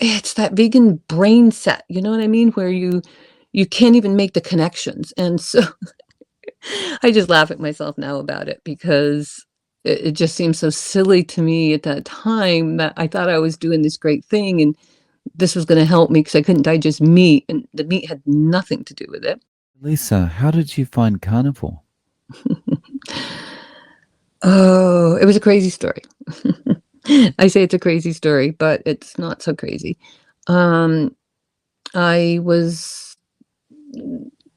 it's that vegan brain set, you know what I mean? Where you can't even make the connections, and so I just laugh at myself now about it because it just seems so silly to me at that time that I thought I was doing this great thing and this was gonna help me because I couldn't digest meat, and the meat had nothing to do with it. Lisa, how did you find carnivore? Oh, it was a crazy story. I say it's a crazy story, but it's not so crazy. Um, I was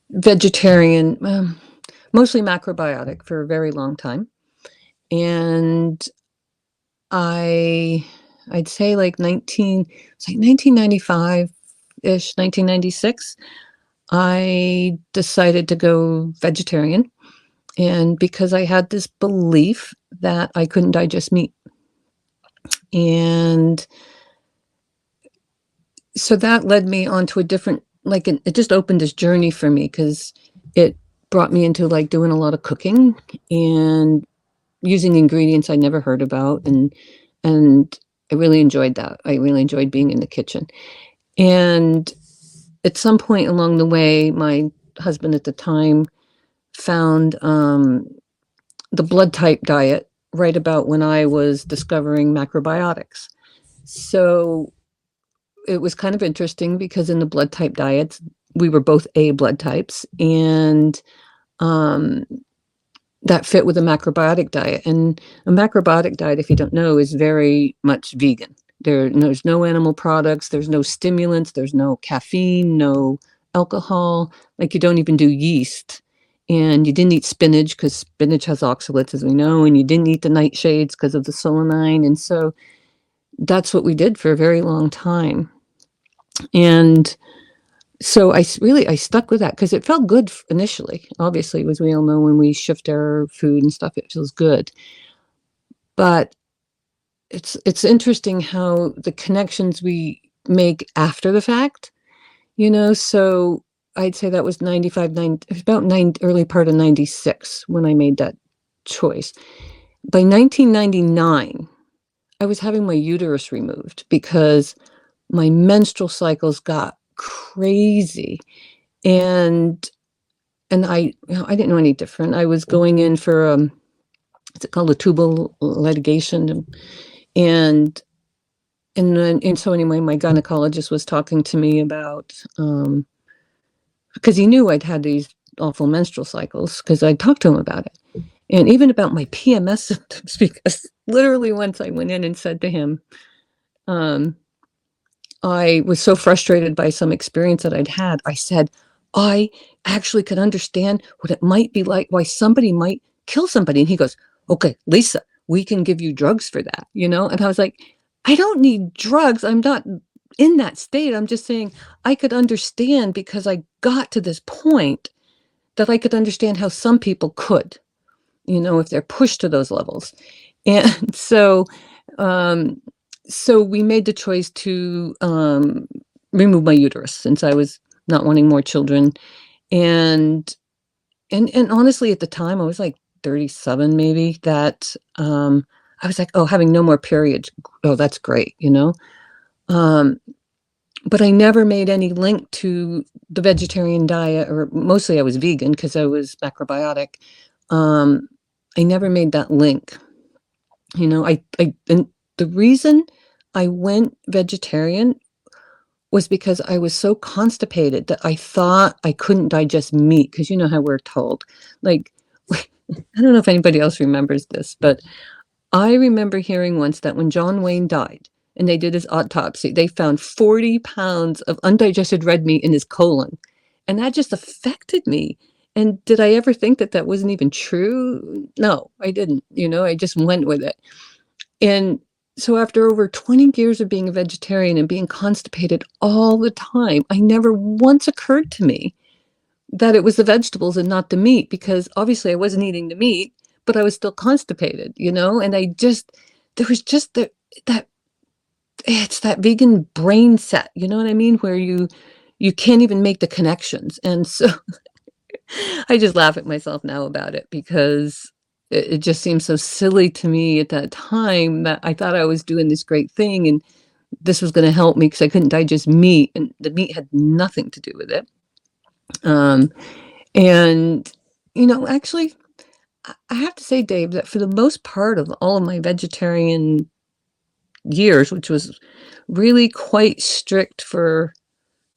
vegetarian, mostly macrobiotic for a very long time, and I I'd say like 1995-ish, 1996, I decided to go vegetarian, and because I had this belief that I couldn't digest meat. And so that led me onto a different, like, it just opened this journey for me because it brought me into like doing a lot of cooking and using ingredients I never heard about, and I really enjoyed that. I really enjoyed being in the kitchen. And at some point along the way, my husband at the time found the blood type diet right about when I was discovering macrobiotics. So it was kind of interesting because in the blood type diets, we were both A blood types, and um, that fit with a macrobiotic diet. And a macrobiotic diet, if you don't know, is very much vegan. There's no animal products, there's no stimulants, there's no caffeine, no alcohol. Like, you don't even do yeast. And you didn't eat spinach because spinach has oxalates, as we know, and you didn't eat the nightshades because of the solanine. And so that's what we did for a very long time. And so I stuck with that because it felt good initially. Obviously, as we all know, when we shift our food and stuff, it feels good. But it's interesting how the connections we make after the fact, you know. So I'd say that was 95, it was about early part of 96 when I made that choice. By 1999, I was having my uterus removed because my menstrual cycles got crazy. And I didn't know any different. I was going in for what's it called, a tubal litigation, and and so anyway, my gynecologist was talking to me about because he knew I'd had these awful menstrual cycles because I talked to him about it, and even about my PMS symptoms, because literally once I went in and said to him, um, I was so frustrated by some experience that I'd had. I said, I actually could understand what it might be like, why somebody might kill somebody. And he goes, okay, Lisa, we can give you drugs for that, you know? And I was like, I don't need drugs. I'm not in that state. I'm just saying I could understand because I got to this point that I could understand how some people could, you know, if they're pushed to those levels. And um, so we made the choice to remove my uterus since I was not wanting more children. And and honestly, at the time, I was like 37, maybe. That I was like, oh, having no more periods. Oh, that's great, you know. Um, but I never made any link to the vegetarian diet, or mostly I was vegan because I was macrobiotic. Um, I never made that link. You know, and the reason I went vegetarian was because I was so constipated that I thought I couldn't digest meat, because you know how we're told. Like, I don't know if anybody else remembers this, but I remember hearing once that when John Wayne died and they did his autopsy, they found 40 pounds of undigested red meat in his colon. And that just affected me. And did I ever think that that wasn't even true? No, I didn't. You know, I just went with it. And so after over 20 years of being a vegetarian and being constipated all the time, I never once occurred to me that it was the vegetables and not the meat, because obviously I wasn't eating the meat, but I was still constipated, you know? And there was just that, it's that vegan brain set, you know what I mean? Where you can't even make the connections. And so I just laugh at myself now about it because it just seems so silly to me at that time that I thought I was doing this great thing, and this was going to help me because I couldn't digest meat, and the meat had nothing to do with it. And, actually, I have to say, Dave, that for the most part of all of my vegetarian years, which was really quite strict for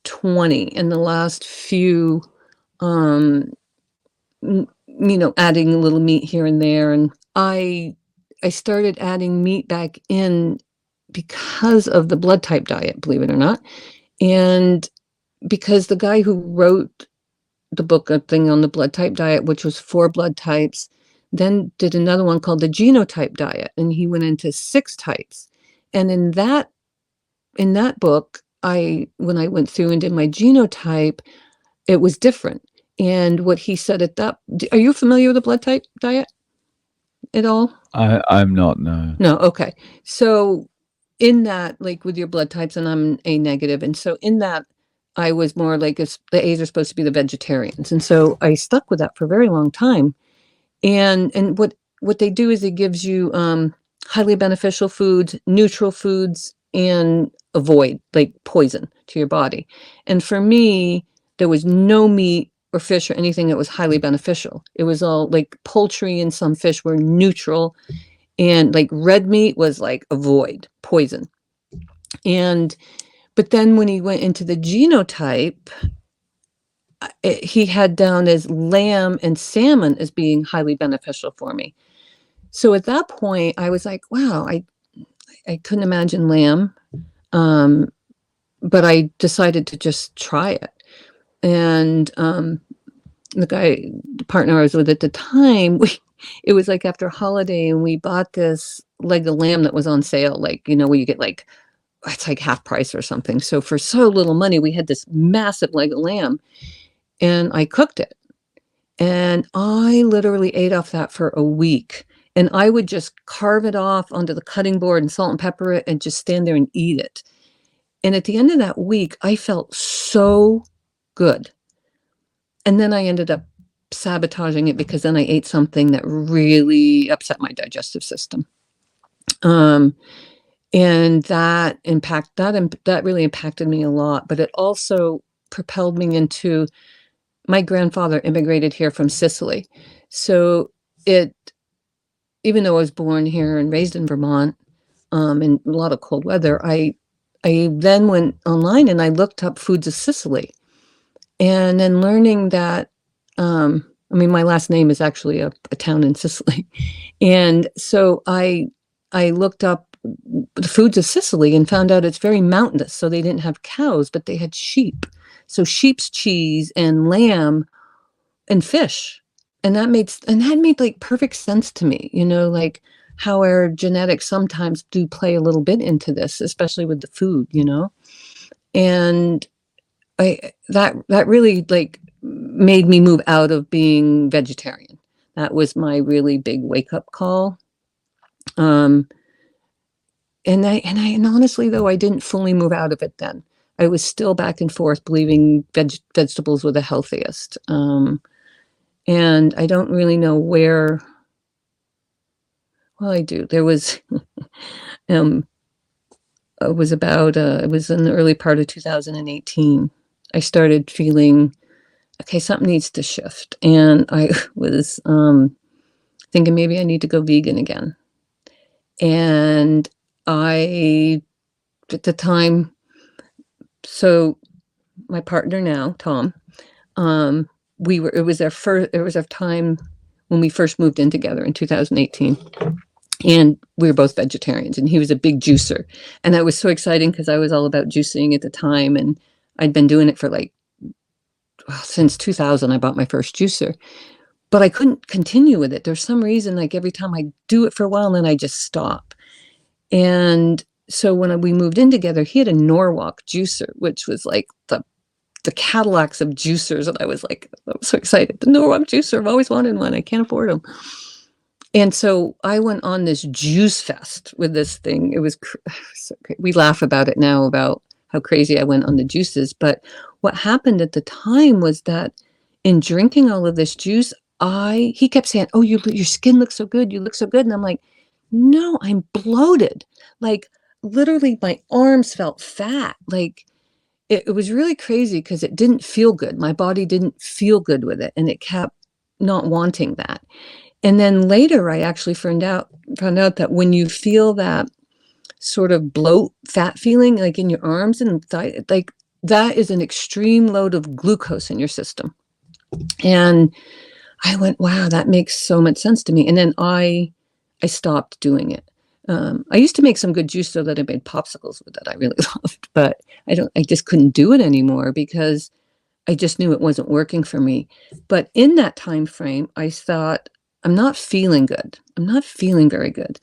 20, and the last few, adding a little meat here and there, and I started adding meat back in because of the blood type diet, believe it or not, and because the guy who wrote the book, a thing on the blood type diet, which was 4 blood types, then did another one called the genotype diet, and he went into 6 types. And in that book, when I went through and did my genotype, it was different. And what he said are you familiar with the blood type diet at all? I'm not, no. No, okay. So in that, like with your blood types, and I'm A negative, and so in that, I was more like the A's are supposed to be the vegetarians, and so I stuck with that for a very long time. And what they do is it gives you highly beneficial foods, neutral foods, and avoid like poison to your body. And for me, there was no meat or fish or anything that was highly beneficial. It was all like poultry and some fish were neutral, and like red meat was like avoid poison. But then when he went into the genotype, he had down as lamb and salmon as being highly beneficial for me. So at that point, I was like, wow, I couldn't imagine lamb. But I decided to just try it. And the partner I was with at the time, it was like after a holiday, and we bought this leg of lamb that was on sale, like, where you get like, it's like half price or something. So for so little money, we had this massive leg of lamb, and I cooked it. And I literally ate off that for a week. And I would just carve it off onto the cutting board and salt and pepper it and just stand there and eat it. And at the end of that week, I felt so good. And then I ended up sabotaging it because then I ate something that really upset my digestive system. And that really impacted me a lot, but it also propelled me into, my grandfather immigrated here from Sicily. So even though I was born here and raised in Vermont, in a lot of cold weather, I then went online and I looked up foods of Sicily, and then learning that, my last name is actually a town in Sicily. And so I looked up the foods of Sicily and found out it's very mountainous. So they didn't have cows, but they had sheep. So sheep's cheese and lamb and fish. And that made like perfect sense to me, like how our genetics sometimes do play a little bit into this, especially with the food, and that really like made me move out of being vegetarian. That was my really big wake up call. And honestly, though, I didn't fully move out of it then. I was still back and forth believing vegetables were the healthiest. And I don't really know where. Well, I do. There was, it was in the early part of 2018. I started feeling, okay, something needs to shift. And I was thinking maybe I need to go vegan again. And at the time, so my partner now, Tom, it was our time when we first moved in together in 2018. And we were both vegetarians, and he was a big juicer. And that was so exciting because I was all about juicing at the time. And I'd been doing it for since 2000, I bought my first juicer. But I couldn't continue with it. There's some reason, like every time I do it for a while, and then I just stop. And so when we moved in together, he had a Norwalk juicer, which was like the Cadillacs of juicers. And I was so excited. The Norwalk juicer, I've always wanted one. I can't afford them. And so I went on this juice fest with this thing. It was so great. We laugh about it now, about how crazy I went on the juices. But what happened at the time was that in drinking all of this juice, he kept saying, "Oh, your skin looks so good. You look so good." And I'm like, "No, I'm bloated. Like literally my arms felt fat. Like it was really crazy because it didn't feel good. My body didn't feel good with it, and it kept not wanting that. And then later, I actually found out that when you feel that sort of bloat, fat feeling, like in your arms and thigh, like that is an extreme load of glucose in your system. And I went, wow, that makes so much sense to me. And then I stopped doing it. I used to make some good juice so that I made popsicles with it. I really loved, but I just couldn't do it anymore because I just knew it wasn't working for me. But in that time frame, I thought, I'm not feeling good. I'm not feeling very good.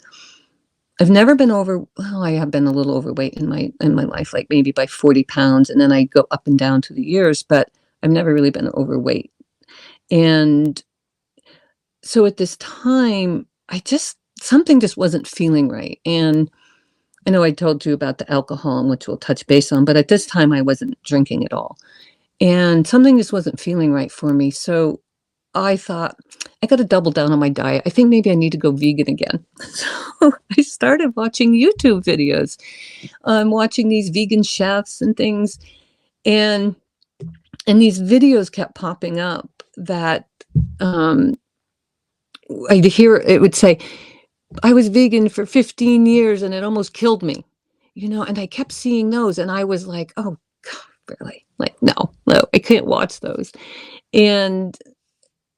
I've never been well, I have been a little overweight in my life, like maybe by 40 pounds, and then I go up and down through the years, but I've never really been overweight. And so at this time, something just wasn't feeling right. And I know I told you about the alcohol, which we'll touch base on, but at this time I wasn't drinking at all. And something just wasn't feeling right for me. So I thought, I got to double down on my diet. I think maybe I need to go vegan again. So I started watching YouTube videos. I'm watching these vegan chefs and things. And these videos kept popping up that I'd hear it would say, I was vegan for 15 years and it almost killed me, and I kept seeing those and I was like, oh, God, really? Like, no, I can't watch those. And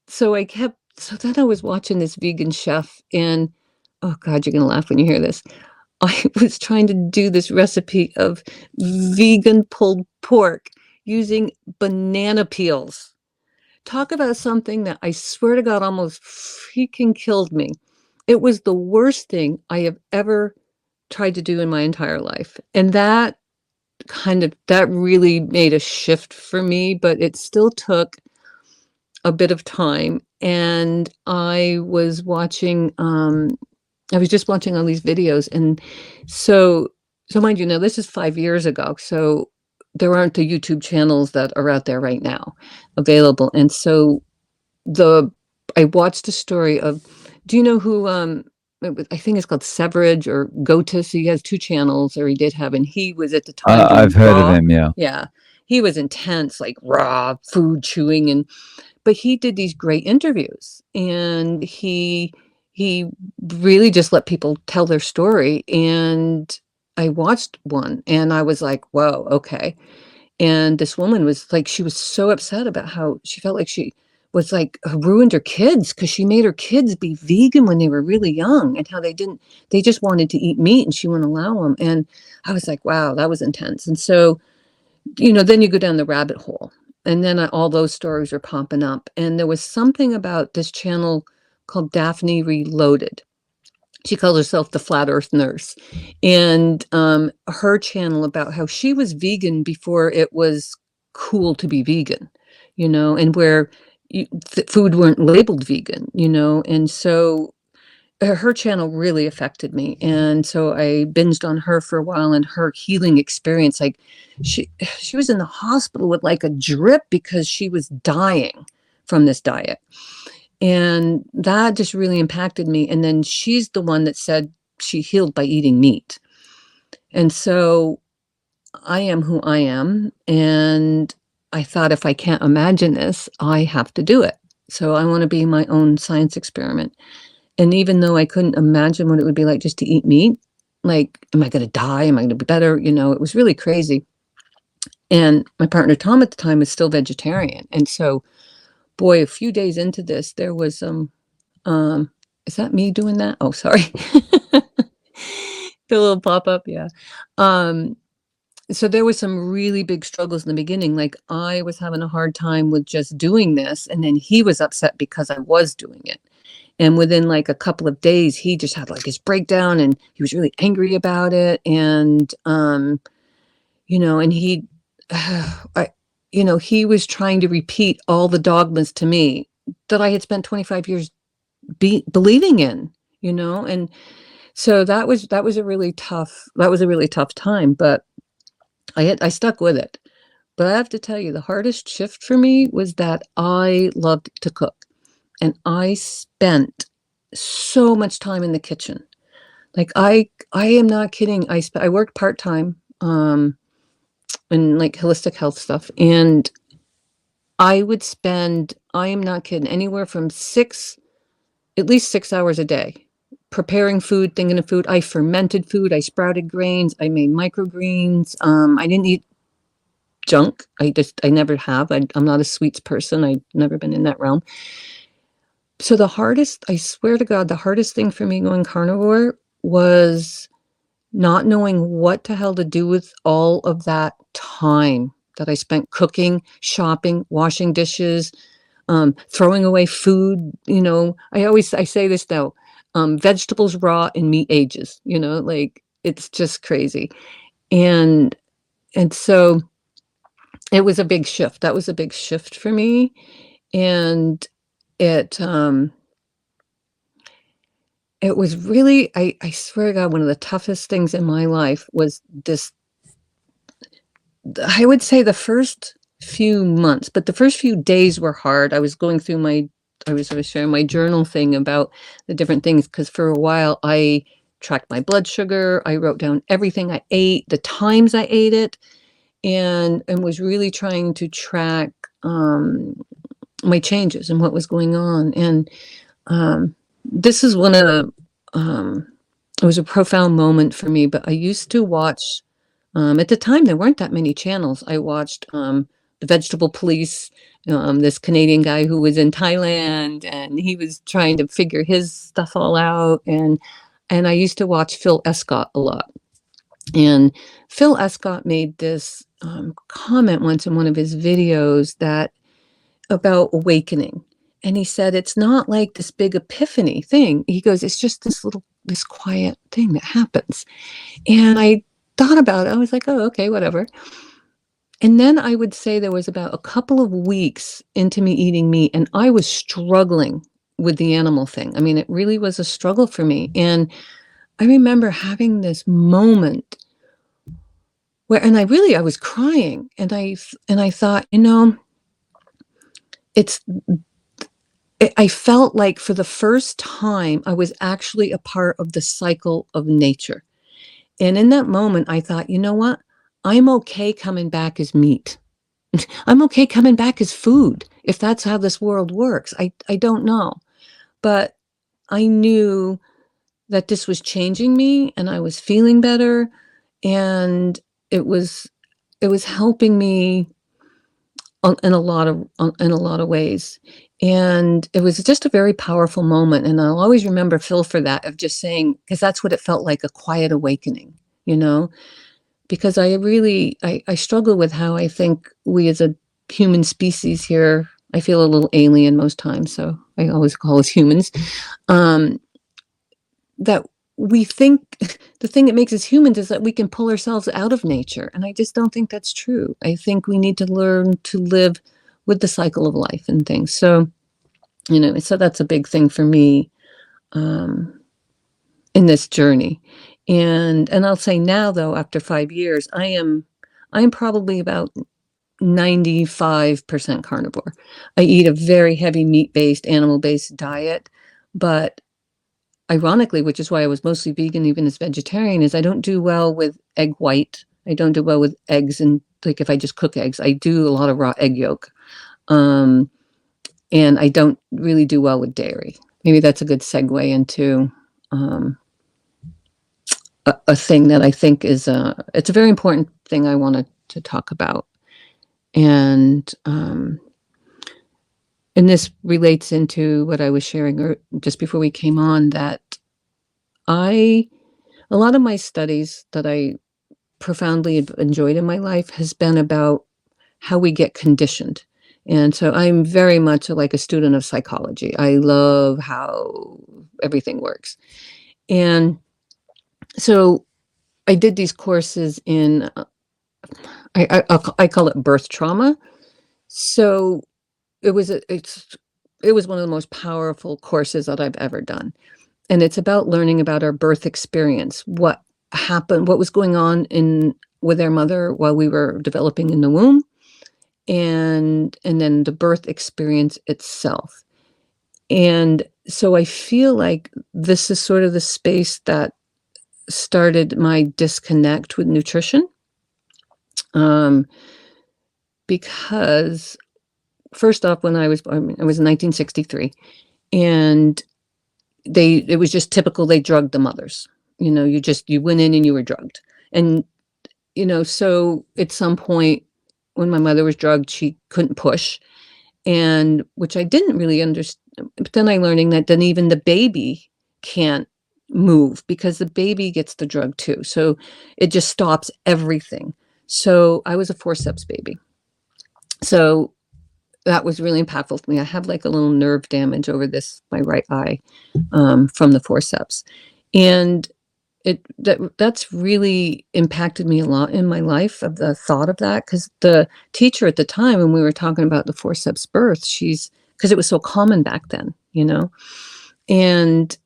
so then I was watching this vegan chef and, oh God, you're going to laugh when you hear this. I was trying to do this recipe of vegan pulled pork using banana peels. Talk about something that I swear to God almost freaking killed me. It was the worst thing I have ever tried to do in my entire life. And that really made a shift for me, but it still took a bit of time. And I was just watching all these videos. And so mind you, now this is 5 years ago. So there aren't the YouTube channels that are out there right now available. And so I watched a story of, do you know who, I think it's called Severage or Gotis. He has two channels, or he did have, and he was at the time I've doing heard of raw. him, yeah. Yeah. He was intense, like raw food chewing. But he did these great interviews, and he really just let people tell their story. And I watched one and I was like, whoa, okay. And this woman was like, she was so upset about how she felt like she was like ruined her kids because she made her kids be vegan when they were really young, and how they just wanted to eat meat and she wouldn't allow them. And I was like, wow, that was intense. And so, then you go down the rabbit hole, and then all those stories are popping up. And there was something about this channel called Daphne Reloaded. She calls herself the Flat Earth Nurse. And her channel about how she was vegan before it was cool to be vegan, and where food weren't labeled vegan, and so her channel really affected me. And so I binged on her for a while, and her healing experience, like she was in the hospital with like a drip because she was dying from this diet. And that just really impacted me. And then she's the one that said she healed by eating meat. And so I am who I am. And I thought, if I can't imagine this, I have to do it. So I want to be my own science experiment. And even though I couldn't imagine what it would be like just to eat meat, like, am I going to die? Am I going to be better? It was really crazy. And my partner, Tom, at the time was still vegetarian. And so, boy, a few days into this, there was is that me doing that? Oh, sorry. The little pop-up, yeah. So there was some really big struggles in the beginning. Like, I was having a hard time with just doing this, and then he was upset because I was doing it. And within like a couple of days, he just had like his breakdown, and he was really angry about it. And and he was trying to repeat all the dogmas to me that I had spent 25 years believing in, and so that was a really tough time, but I stuck with it. But I have to tell you, the hardest shift for me was that I loved to cook, and I spent so much time in the kitchen. Like I am not kidding. I worked part-time in like holistic health stuff, and I would spend, I am not kidding, anywhere from at least 6 hours a day preparing food, thinking of food. I fermented food. I sprouted grains. I made microgreens. I didn't eat junk. I never have. I'm not a sweets person. I've never been in that realm. So I swear to God, the hardest thing for me going carnivore was not knowing what the hell to do with all of that time that I spent cooking, shopping, washing dishes, throwing away food. I say this now, vegetables raw and meat ages, like it's just crazy. And, and so it was a big shift. That was a big shift for me. And it, it was really, I swear to God, one of the toughest things in my life was this. I would say the first few months, but the first few days were hard. I was going through I was sharing my journal thing about the different things, because for a while I tracked my blood sugar. I wrote down everything I ate, the times I ate it, and was really trying to track my changes and what was going on. And this is one of the, it was a profound moment for me, but I used to watch, at the time, there weren't that many channels. I watched the Vegetable Police, this Canadian guy who was in Thailand, and he was trying to figure his stuff all out. And I used to watch Phil Escott a lot. And Phil Escott made this comment once in one of his videos that about awakening. And he said, it's not like this big epiphany thing. He goes, it's just this quiet thing that happens. And I thought about it. I was like, oh, okay, whatever. And then I would say there was about a couple of weeks into me eating meat, and I was struggling with the animal thing. I mean, it really was a struggle for me. And I remember having this moment where, and I was crying, and I thought, I felt like for the first time I was actually a part of the cycle of nature. And in that moment, I thought, you know what? I'm okay coming back as meat. I'm okay coming back as food, if that's how this world works. I don't know. But I knew that this was changing me, and I was feeling better, and it was helping me in a lot of ways. And it was just a very powerful moment. And I'll always remember Phil for that, of just saying, because that's what it felt like, a quiet awakening, because I struggle with how I think we as a human species here, I feel a little alien most times. So I always call us humans, that we think the thing that makes us humans is that we can pull ourselves out of nature. And I just don't think that's true. I think we need to learn to live with the cycle of life and things. So, so that's a big thing for me in this journey. And I'll say now, though, after 5 years, I'm probably about 95% carnivore. I eat a very heavy meat-based, animal-based diet, but ironically, which is why I was mostly vegan, even as vegetarian, is I don't do well with egg white. I don't do well with eggs, and like if I just cook eggs, I do a lot of raw egg yolk. And I don't really do well with dairy. Maybe that's a good segue into a thing that I think is it's a very important thing I wanted to talk about. And this relates into what I was sharing just before we came on, that a lot of my studies that I profoundly enjoyed in my life has been about how we get conditioned. And so I'm very much like a student of psychology. I love how everything works. And so I did these courses in, I call it birth trauma. So it was one of the most powerful courses that I've ever done. And it's about learning about our birth experience, what happened, what was going on with our mother while we were developing in the womb, and then the birth experience itself. And so I feel like this is sort of the space that started my disconnect with nutrition, um, because first off, when I was in 1963, and it was just typical, they drugged the mothers. You went in and you were drugged. And, so at some point when my mother was drugged, she couldn't push, and which I didn't really understand. But then I learning that then even the baby can't move because the baby gets the drug too. So it just stops everything. So I was a forceps baby. So that was really impactful for me. I have like a little nerve damage over my right eye, from the forceps. And that's really impacted me a lot in my life, of the thought of that, because the teacher at the time when we were talking about the forceps birth, because it was so common back then, and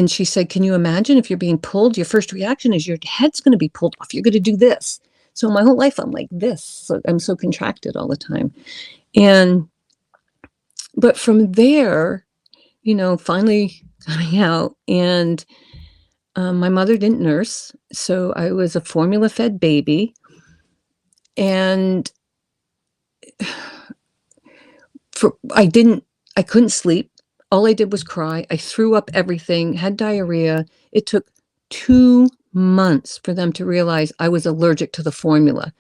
she said, can you imagine if you're being pulled, your first reaction is your head's going to be pulled off, you're going to do this. So my whole life I'm like this, so I'm so contracted all the time. But from there, finally coming out, and my mother didn't nurse, so I was a formula-fed baby, and I couldn't sleep. All I did was cry. I threw up everything, had diarrhea. It took 2 months for them to realize I was allergic to the formula.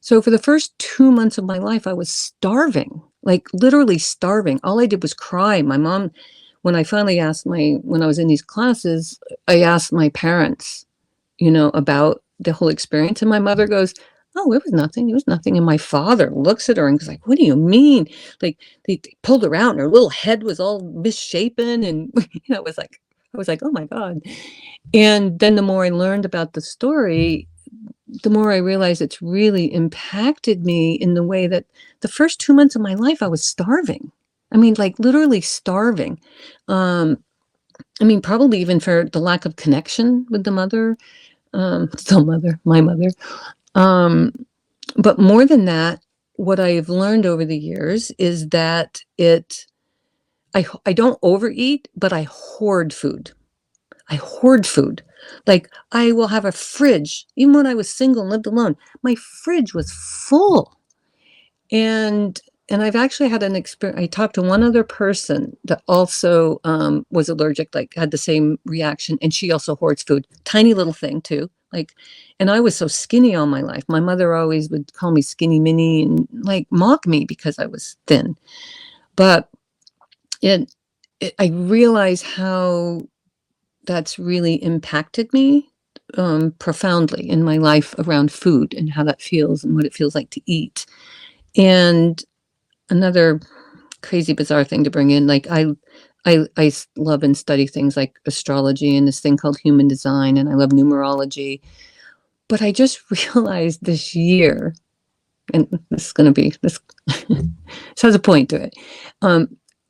So for the first 2 months of my life, I was starving, like literally starving. All I did was cry. My mom, when I finally when I was in these classes, I asked my parents, about the whole experience. And my mother goes, oh, it was nothing. It was nothing. And my father looks at her and goes like, what do you mean? Like they pulled her out and her little head was all misshapen. And, I was like, oh my God. And then the more I learned about the story, the more I realized it's really impacted me in the way that the first 2 months of my life, I was starving. I mean, like literally starving. Probably even for the lack of connection with the mother, my mother. Um, but more than that, what I've learned over the years is that I don't overeat, but I hoard food. I hoard food. Like I will have a fridge. Even when I was single and lived alone, my fridge was full. And I've actually had an experience. I talked to one other person that also was allergic, like had the same reaction, and she also hoards food. Tiny little thing too. And I was so skinny all my life. My mother always would call me skinny mini and like mock me because I was thin. But I realize how that's really impacted me profoundly in my life around food and how that feels and what it feels like to eat. And another crazy, bizarre thing to bring in, like I love and study things like astrology and this thing called human design, and I love numerology. But I just realized this year, and this is going to be this, this has a point to it.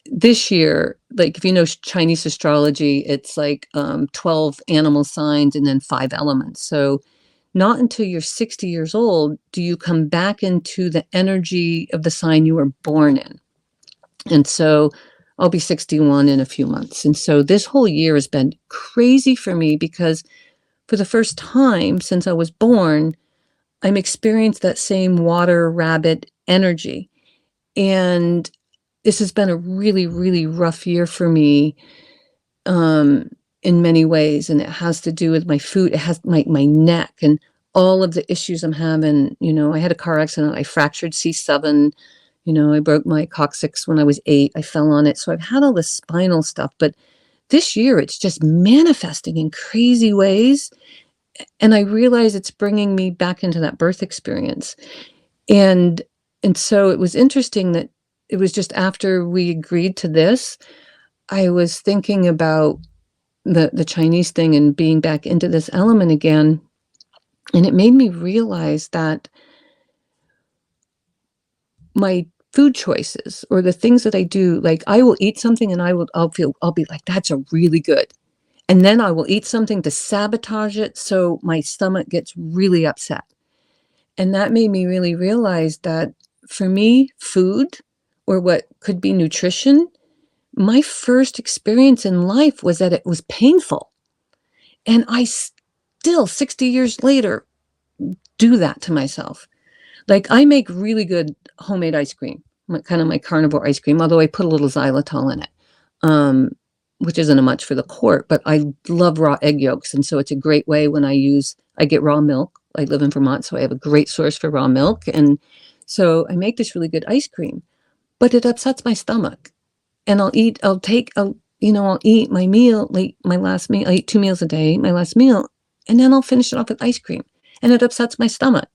This year, like if you know Chinese astrology, it's like 12 animal signs and then 5 elements. So not until you're 60 years old do you come back into the energy of the sign you were born in. And so I'll be 61 in a few months. And so this whole year has been crazy for me because for the first time since I was born, I'm experienced that same water rabbit energy. And this has been a really, really rough year for me in many ways. And it has to do with my food. It has my neck and all of the issues I'm having. I had a car accident. I fractured C7. I broke my coccyx when I was 8. I fell on it. So I've had all this spinal stuff. But this year, it's just manifesting in crazy ways. And I realize it's bringing me back into that birth experience. And so it was interesting that it was just after we agreed to this, I was thinking about the Chinese thing and being back into this element again. And it made me realize that my food choices or the things that I do, like I will eat something and I'll be like, that's a really good. And then I will eat something to sabotage it. So my stomach gets really upset. And that made me really realize that for me, food or what could be nutrition, my first experience in life was that it was painful. And still 60 years later do that to myself. Like, I make really good homemade ice cream, kind of my carnivore ice cream, although I put a little xylitol in it, um, which isn't a much for the quart, but I love raw egg yolks. And so it's a great way when I get raw milk. I live in Vermont, so I have a great source for raw milk. And so I make this really good ice cream, but it upsets my stomach. And I'll eat my meal, like my last meal. I eat 2 meals a day, my last meal, and then I'll finish it off with ice cream, and it upsets my stomach.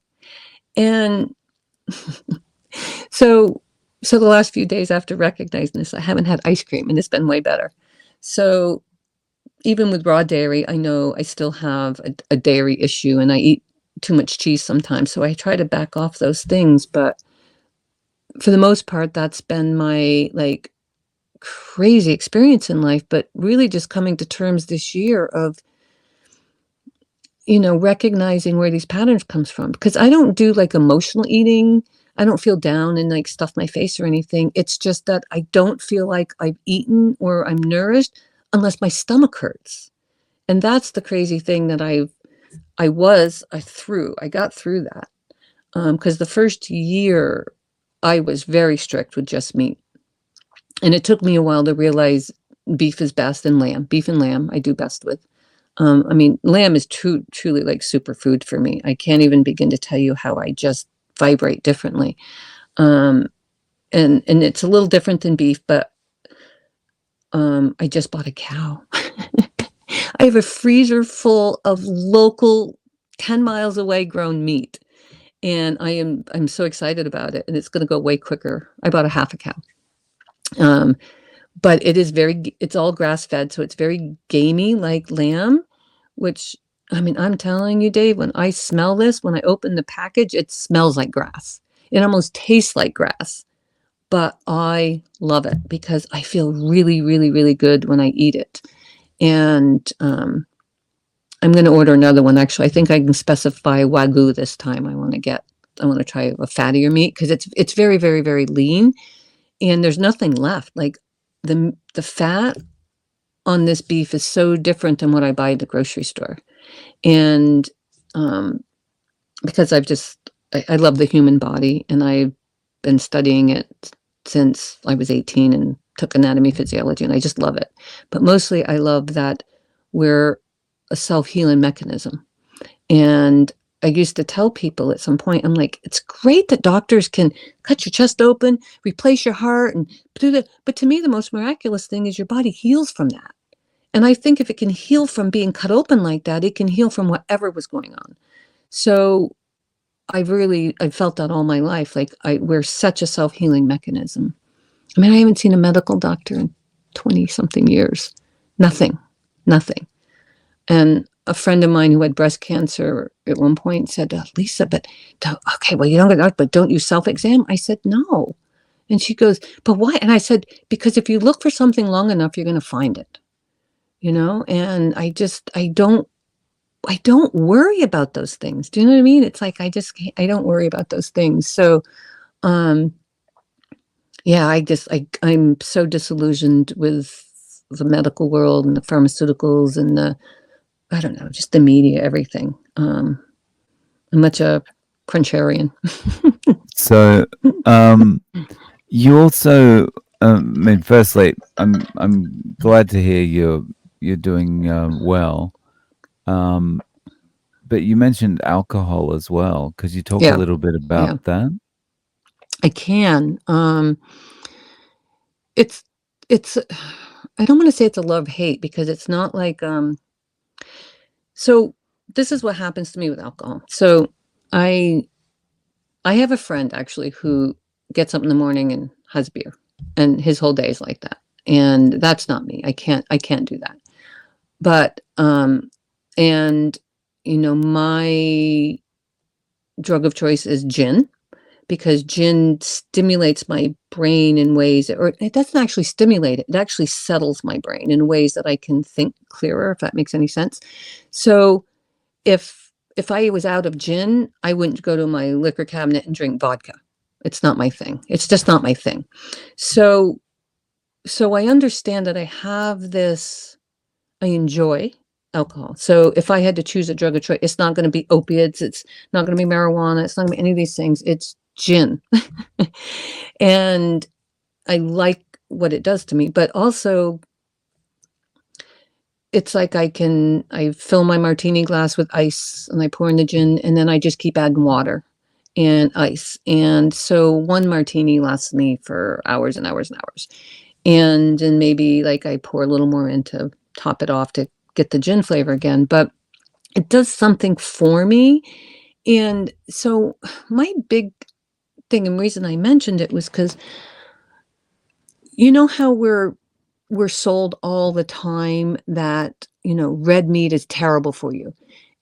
And so the last few days after recognizing this, I haven't had ice cream, and it's been way better. So even with raw dairy, I know I still have a dairy issue, and I eat too much cheese sometimes. So I try to back off those things. But for the most part, that's been my like crazy experience in life. But really just coming to terms this year of, recognizing where these patterns comes from, because I don't do like emotional eating. I don't feel down and like stuff my face or anything. It's just that I don't feel like I've eaten or I'm nourished unless my stomach hurts. And that's the crazy thing that I got through that. Because the first year I was very strict with just meat. And it took me a while to realize beef is best and lamb. Beef and lamb I do best with. Lamb is truly like superfood for me. I can't even begin to tell you how I just vibrate differently. And it's a little different than beef, but I just bought a cow. I have a freezer full of local 10 miles away grown meat. And I'm so excited about it. And it's going to go way quicker. I bought a half a cow. But it's all grass fed. So it's very gamey like lamb, which, I'm telling you, Dave, when I smell this, when I open the package, it smells like grass. It almost tastes like grass, but I love it because I feel really, really, really good when I eat it. And I'm going to order another one. Actually, I think I can specify Wagyu this time. I want to try a fattier meat because it's very, very, very lean, and there's nothing left. Like the fat on this beef is so different than what I buy at the grocery store. And because I love the human body, and I've been studying it since I was 18 and took anatomy physiology, and I just love it. But mostly I love that we're a self-healing mechanism. And I used to tell people at some point, I'm like, it's great that doctors can cut your chest open, replace your heart, and do that. But to me, the most miraculous thing is your body heals from that. And I think if it can heal from being cut open like that, it can heal from whatever was going on. So I've felt that all my life. Like we're such a self-healing mechanism. I haven't seen a medical doctor in 20 something years. Nothing. And a friend of mine who had breast cancer at one point said, Lisa, okay, well, you don't get, but don't you self-exam? I said, no. And she goes, but why? And I said, because if you look for something long enough, you're going to find it, and I don't worry about those things. Do you know what I mean? It's like, I don't worry about those things. So, yeah, I'm so disillusioned with the medical world and the pharmaceuticals and I don't know, just the media, everything. I'm much a cruncharian. So, you also, firstly, I'm glad to hear you're doing well. But you mentioned alcohol as well. Could you talk a Yeah, little bit yeah, about that? I can. It's I don't want to say it's a love-hate because it's not like so this is what happens to me with alcohol. So I have a friend actually who gets up in the morning and has beer, and his whole day is like that. And that's not me. I can't do that. But and my drug of choice is gin, because gin stimulates my brain in ways or it doesn't actually stimulate it. It actually settles my brain in ways that I can think clearer, if that makes any sense. So if I was out of gin, I wouldn't go to my liquor cabinet and drink vodka. It's not my thing. It's just not my thing. So I understand that I have this, I enjoy alcohol. So if I had to choose a drug of choice, it's not going to be opiates. It's not going to be marijuana. It's not going to be any of these things. It's gin. And I like what it does to me, but also it's like I fill my martini glass with ice and I pour in the gin and then I just keep adding water and ice. And so one martini lasts me for hours and hours and hours. And then maybe like I pour a little more in to top it off to get the gin flavor again. But it does something for me. And so my big thing and reason I mentioned it was because you know how we're sold all the time that, red meat is terrible for you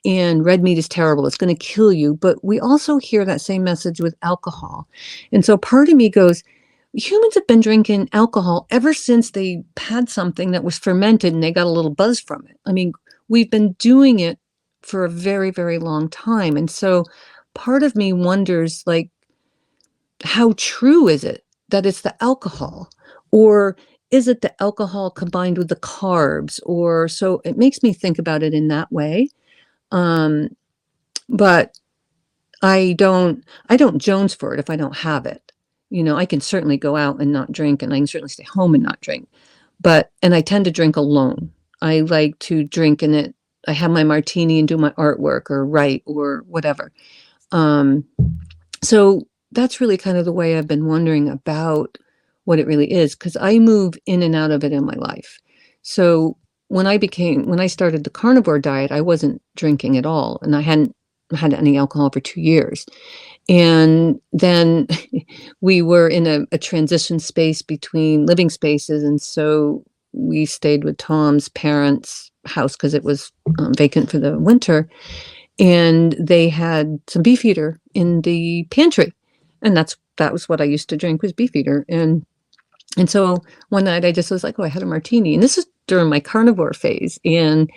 and red meat is terrible. It's going to kill you. But we also hear that same message with alcohol. And so part of me goes, humans have been drinking alcohol ever since they had something that was fermented and they got a little buzz from it. I mean, we've been doing it for a very, very long time. And so part of me wonders, like, how true is it that it's the alcohol? Or is it the alcohol combined with the carbs? Or so it makes me think about it in that way. Um, but I don't Jones for it if I don't have it. I can certainly go out and not drink, and I can certainly stay home and not drink. And I tend to drink alone. I like to drink in it. I have my martini and do my artwork or write or whatever. Um, so that's really kind of the way I've been wondering about what it really is, because I move in and out of it in my life. So when I started the carnivore diet, I wasn't drinking at all, and I hadn't had any alcohol for 2 years. And then we were in a transition space between living spaces, and so we stayed with Tom's parents' house because it was vacant for the winter, and they had some Beefeater in the pantry, and that was what I used to drink, was Beefeater. And so one night I just was like, oh, I had a martini, and this is during my carnivore phase, and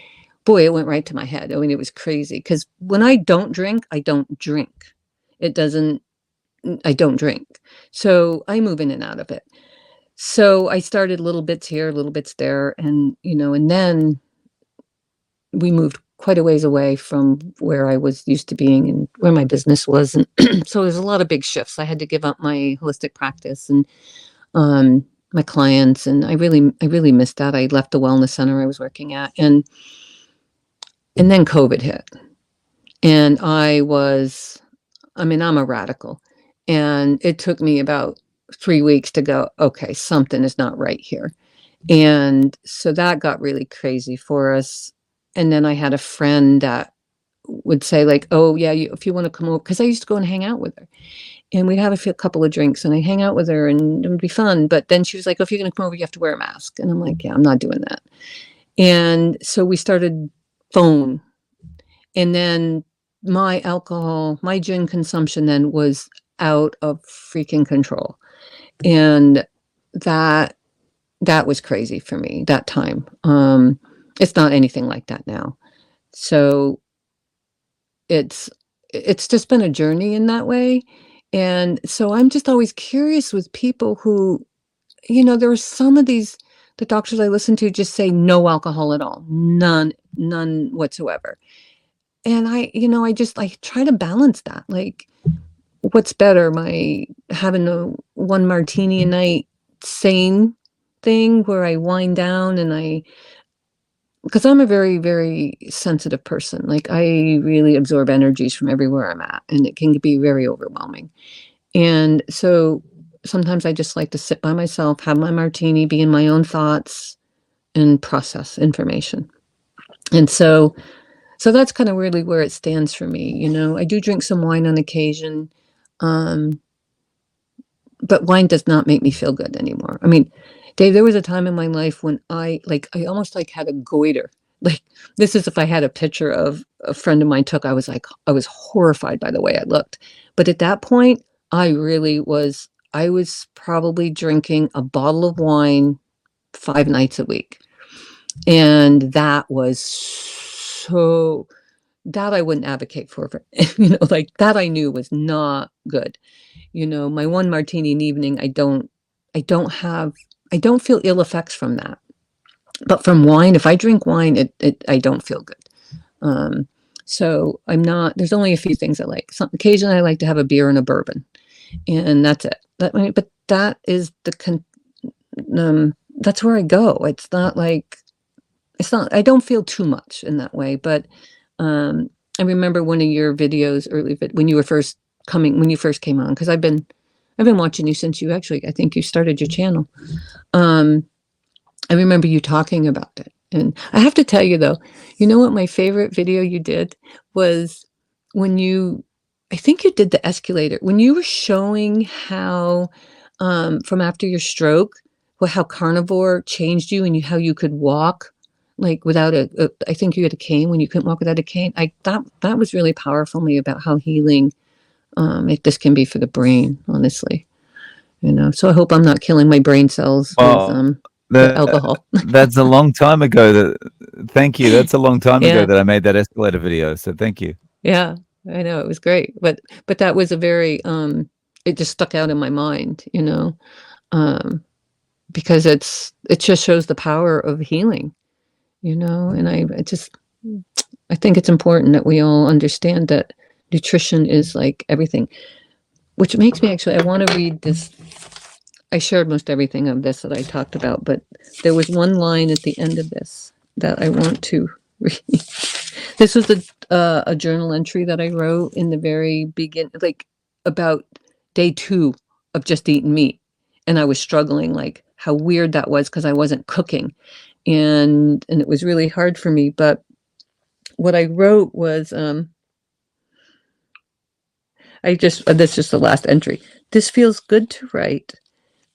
boy, it went right to my head. I mean, it was crazy because when I don't drink, I don't drink. It doesn't, I don't drink. So I move in and out of it. So I started little bits here, little bits there, and then we moved quite a ways away from where I was used to being and where my business was. And so there's a lot of big shifts. I had to give up my holistic practice and my clients, and I really missed that. I left the wellness center I was working at, and then COVID hit, and I'm a radical, and it took me about 3 weeks to go, okay, something is not right here. And so that got really crazy for us. And then I had a friend that would say, like, oh yeah, if you want to come over, because I used to go and hang out with her, and we'd have a couple of drinks and I'd hang out with her and it would be fun. But then she was like, oh, if you're going to come over, you have to wear a mask. And I'm like, yeah, I'm not doing that. And so we started phone. And then my gin consumption then was out of freaking control. And that was crazy for me that time. It's not anything like that now. So it's just been a journey in that way. And so I'm just always curious with people who, there are some of the doctors I listen to just say no alcohol at all, none whatsoever. And I try to balance that. Like, what's better, my having a one martini a night sane thing where I wind down and because I'm a very, very sensitive person. Like, I really absorb energies from everywhere I'm at, and it can be very overwhelming. And so sometimes I just like to sit by myself, have my martini, be in my own thoughts, and process information. And so that's kind of really where it stands for me. I do drink some wine on occasion, but wine does not make me feel good anymore. I mean, Dave, there was a time in my life when I almost like had a goiter. Like, this is if I had a picture of a friend of mine took, I was horrified by the way I looked. But at that point, I was probably drinking a bottle of wine 5 nights a week. And that was so, that I wouldn't advocate for, like that I knew was not good. My one martini in the evening, I don't feel ill effects from that. But from wine, if I drink wine, I don't feel good. So I'm not. There's only a few things I like. Occasionally, I like to have a beer and a bourbon, and that's it. But that is that's where I go. It's not like it's not. I don't feel too much in that way. But I remember one of your videos when you first came on, because I've been watching you since you actually, I think you started your channel. I remember you talking about it. And I have to tell you though, you know what my favorite video you did was when I think you did the escalator, when you were showing how, from after your stroke, how carnivore changed you and how you could walk like without I think you had a cane when you couldn't walk without a cane. I thought that was really powerful to me about how healing, this can be for the brain, honestly. So I hope I'm not killing my brain cells with Well, the alcohol. that's a long time ago. Thank you. That's a long time ago Yeah, that I made that escalator video. So thank you. yeah, I know it was great, but that was a very it just stuck out in my mind, um, because it just shows the power of healing, and I think it's important that we all understand that nutrition is like everything, which makes me actually I want to read this. I shared most everything of this that I talked about, but there was one line at the end of this that I want to read. This was a journal entry that I wrote in the very beginning, like about day 2 of just eating meat. And I was struggling, like how weird that was because I wasn't cooking. And it was really hard for me. But what I wrote was, that's just the last entry. This feels good to write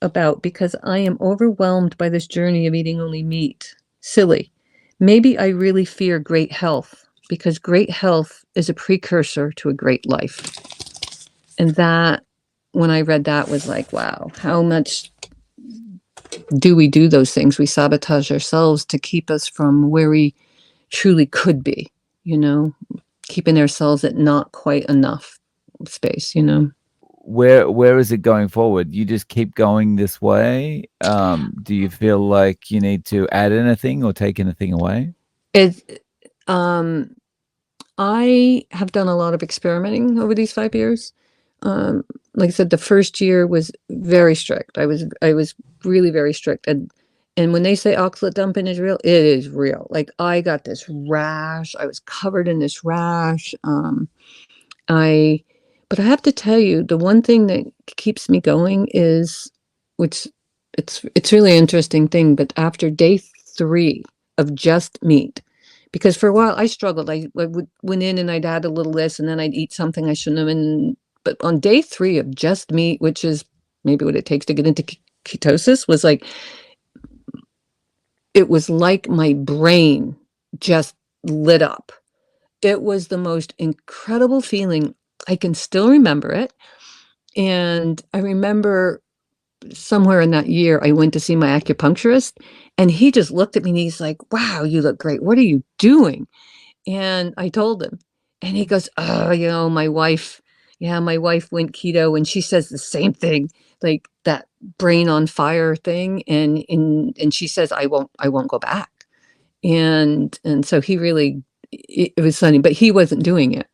about because I am overwhelmed by this journey of eating only meat. Silly. Maybe I really fear great health because great health is a precursor to a great life. And that, when I read that, was like, wow, how much do we do those things? We sabotage ourselves to keep us from where we truly could be, keeping ourselves at not quite enough space. Where is it going forward? You just keep going this way? Do you feel like you need to add anything or take anything away? It, um, I have done a lot of experimenting over these 5 years. Like I said, the first year was very strict. I was really very strict. And when they say oxalate dumping is real, it is real. Like I got this rash. I was covered in this rash. But I have to tell you, the one thing that keeps me going is, which it's really interesting thing, but after day 3 of just meat, because for a while I struggled. I went in and I'd add a little this and then I'd eat something I shouldn't have. But on day 3 of just meat, which is maybe what it takes to get into ketosis, was like, it was like my brain just lit up. It was the most incredible feeling. I can still remember it. And I remember somewhere in that year, I went to see my acupuncturist and he just looked at me and he's like, wow, you look great. What are you doing? And I told him, and he goes, oh, my wife went keto and she says the same thing, like that brain on fire thing. And she says, I won't go back. And so he really, it was funny, but he wasn't doing it.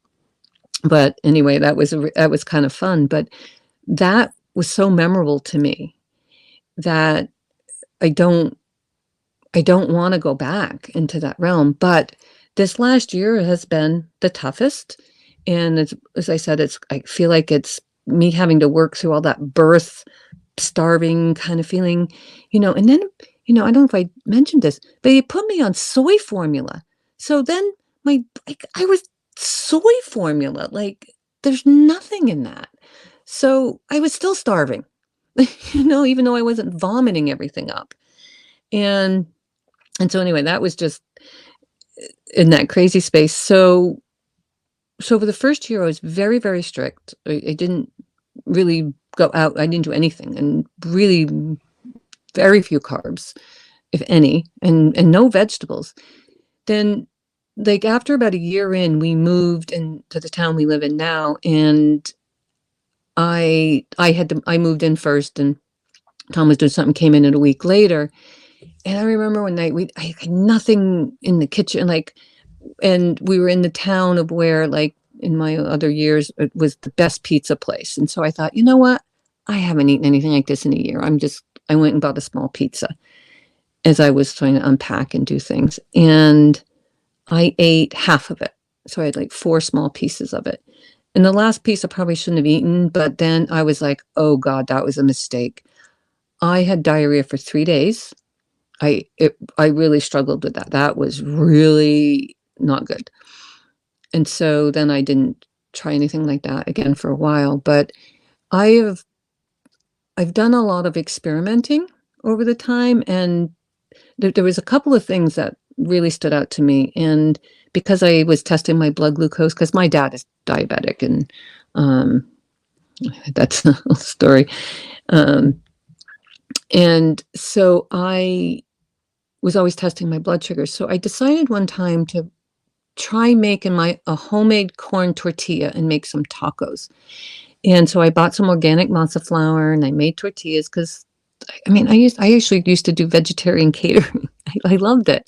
But anyway, that was kind of fun. But that was so memorable to me that I don't want to go back into that realm. But this last year has been the toughest. And as I said, I feel like it's me having to work through all that birth, starving kind of feeling, and then, I don't know if I mentioned this, but he put me on soy formula. So then I was soy formula, like there's nothing in that. So I was still starving, even though I wasn't vomiting everything up. And so anyway, that was just in that crazy space. So for the first year, I was very, very strict. I didn't really go out. I didn't do anything, and really very few carbs, if any, and no vegetables. Then, like after about a year in, we moved into the town we live in now, and I moved in first, and Tom was doing something, came in a week later. And I remember one night I had nothing in the kitchen, like, and we were in the town of where, like, in my other years, it was the best pizza place. And so I thought, you know what? I haven't eaten anything like this in a year. I went and bought a small pizza as I was trying to unpack and do things. And I ate half of it. So I had like 4 small pieces of it. And the last piece I probably shouldn't have eaten, but then I was like, oh God, that was a mistake. I had diarrhea for 3 days. I really struggled with that. That was really not good. And so then I didn't try anything like that again for a while. But I've done a lot of experimenting over the time, and there was a couple of things that really stood out to me. And because I was testing my blood glucose, because my dad is diabetic, and um, that's a whole story. And so I was always testing my blood sugar. So I decided one time to try making a homemade corn tortilla and make some tacos. And so I bought some organic masa flour and I made tortillas because I mean, I actually used to do vegetarian catering. I loved it.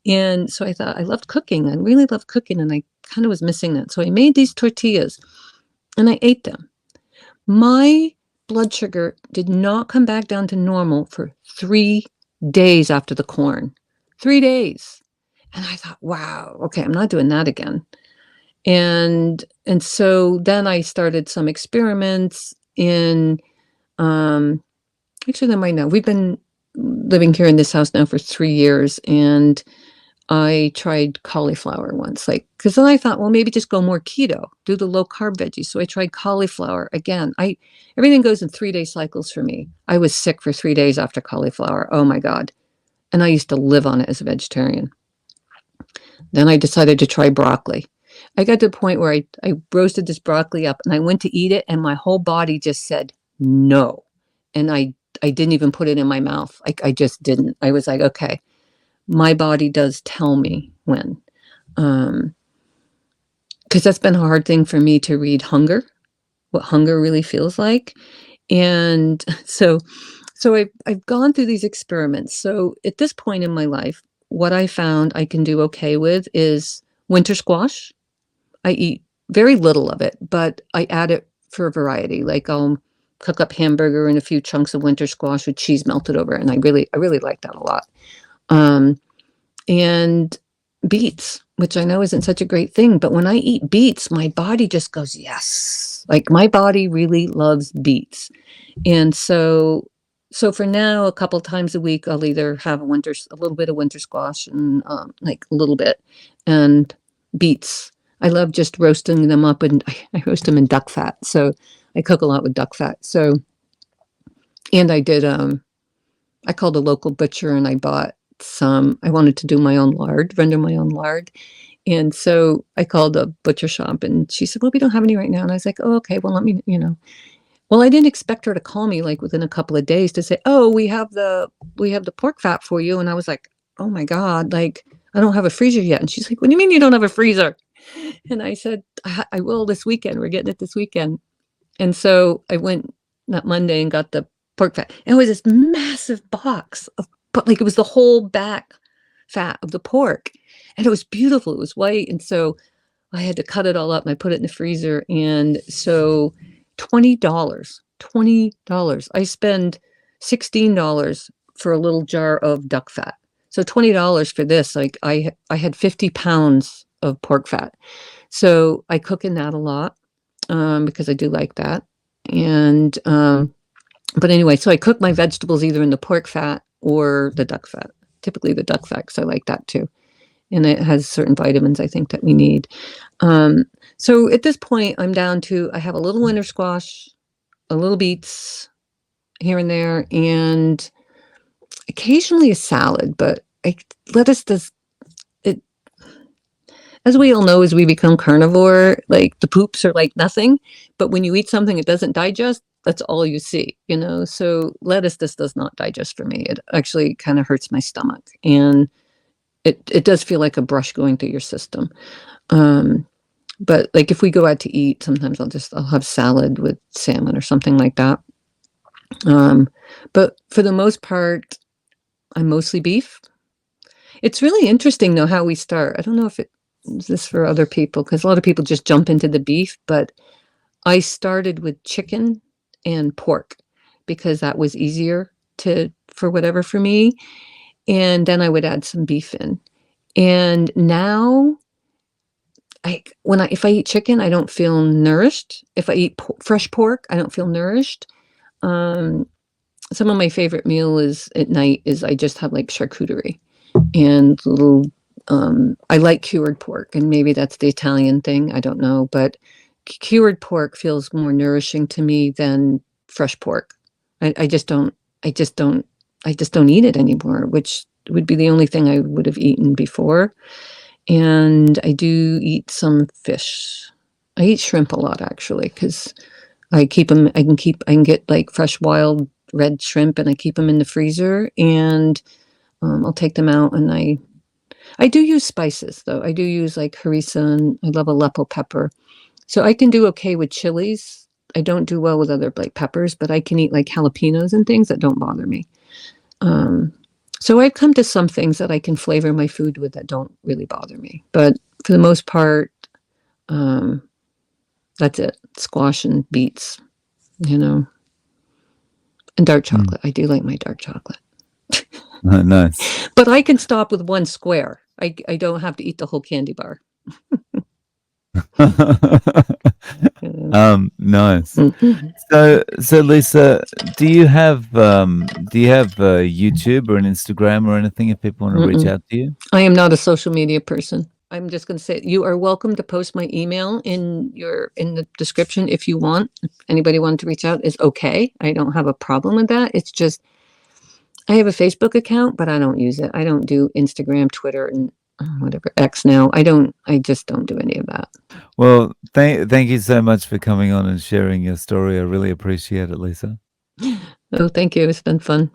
And so I thought I loved cooking. I really loved cooking, and I kind of was missing that. So I made these tortillas and I ate them. My blood sugar did not come back down to normal for 3 days after the corn. 3 days. And I thought, wow, okay, I'm not doing that again. And so then I started some experiments in actually, they might know. We've been living here in this house now for 3 years, and I tried cauliflower once, like, because then I thought, well, maybe just go more keto, do the low carb veggies. So I tried cauliflower again. Everything goes in 3-day cycles for me. I was sick for 3 days after cauliflower. Oh my God. And I used to live on it as a vegetarian. Then I decided to try broccoli. I got to the point where I roasted this broccoli up and I went to eat it, and my whole body just said no. And I didn't even put it in my mouth. Like, I just didn't. I was like, okay, my body does tell me when. Because that's been a hard thing for me to read hunger, what hunger really feels like. And so I've gone through these experiments. So at this point in my life, what I found I can do okay with is winter squash. I eat very little of it, but I add it for a variety. Like, I'll cook up hamburger and a few chunks of winter squash with cheese melted over it, and I really like that a lot. And beets, which I know isn't such a great thing, but when I eat beets, my body just goes, yes. Like, my body really loves beets. And so for now, a couple times a week, I'll either have a little bit of winter squash and like a little bit, and beets. I love just roasting them up, and I roast them in duck fat. So I cook a lot with duck fat. So, and I did, I called a local butcher and I bought I wanted to do my own lard, render my own lard. And so I called a butcher shop, and she said, well, we don't have any right now. And I was like, oh, okay, well, let me, well, I didn't expect her to call me like within a couple of days to say, oh, we have the pork fat for you. And I was like, oh my God, like, I don't have a freezer yet. And she's like, what do you mean you don't have a freezer? And I said, I will this weekend. We're getting it this weekend. And so I went that Monday and got the pork fat. And it was this massive box but like, it was the whole back fat of the pork. And it was beautiful. It was white. And so I had to cut it all up and I put it in the freezer. And so $20. I spend $16 for a little jar of duck fat. So $20 for this. Like, I had 50 pounds of pork fat. So I cook in that a lot because I do like that. And but anyway, so I cook my vegetables either in the pork fat or the duck fat. Typically the duck fat, because I like that too. And it has certain vitamins I think that we need. So at this point, I'm down to, I have a little winter squash, a little beets here and there, and occasionally a salad, but lettuce does it. As we all know, as we become carnivore, like, the poops are like nothing. But when you eat something it doesn't digest, that's all you see, So lettuce just does not digest for me. It actually kind of hurts my stomach, and it does feel like a brush going through your system. But like, if we go out to eat, sometimes I'll have salad with salmon or something like that. But for the most part, I'm mostly beef. It's really interesting though how we start. I don't know if it is this for other people, because a lot of people just jump into the beef, but I started with chicken and pork because that was easier for me. And then I would add some beef in. And now if I eat chicken, I don't feel nourished. If I eat fresh pork, I don't feel nourished. Some of my favorite meal is at night is I just have like charcuterie and little, I like cured pork, and maybe that's the Italian thing. I don't know, but cured pork feels more nourishing to me than fresh pork. I just don't eat it anymore, which would be the only thing I would have eaten before. And I do eat some fish. I eat shrimp a lot actually, because I can get like fresh wild red shrimp, and I keep them in the freezer, and I'll take them out, and I do use spices though. I do use like harissa, and I love Aleppo pepper. So I can do okay with chilies. I don't do well with other like peppers, but I can eat like jalapenos and things that don't bother me. So I've come to some things that I can flavor my food with that don't really bother me. But for the most part, that's it. Squash and beets, and dark chocolate. I do like my dark chocolate. Oh, nice. But I can stop with one square. I don't have to eat the whole candy bar. Nice. Mhm. So Lisa, do you have YouTube or an Instagram or anything if people want to reach out to you? I am not a social media person. I'm just going to say you are welcome to post my email in the description if you want. If anybody wanted to reach out is okay. I don't have a problem with that. It's just I have a Facebook account, but I don't use it. I don't do Instagram, Twitter, and whatever X now. I just don't do any of that. Well, thank you so much for coming on and sharing your story. I really appreciate it, Lisa. Oh, thank you. It's been fun.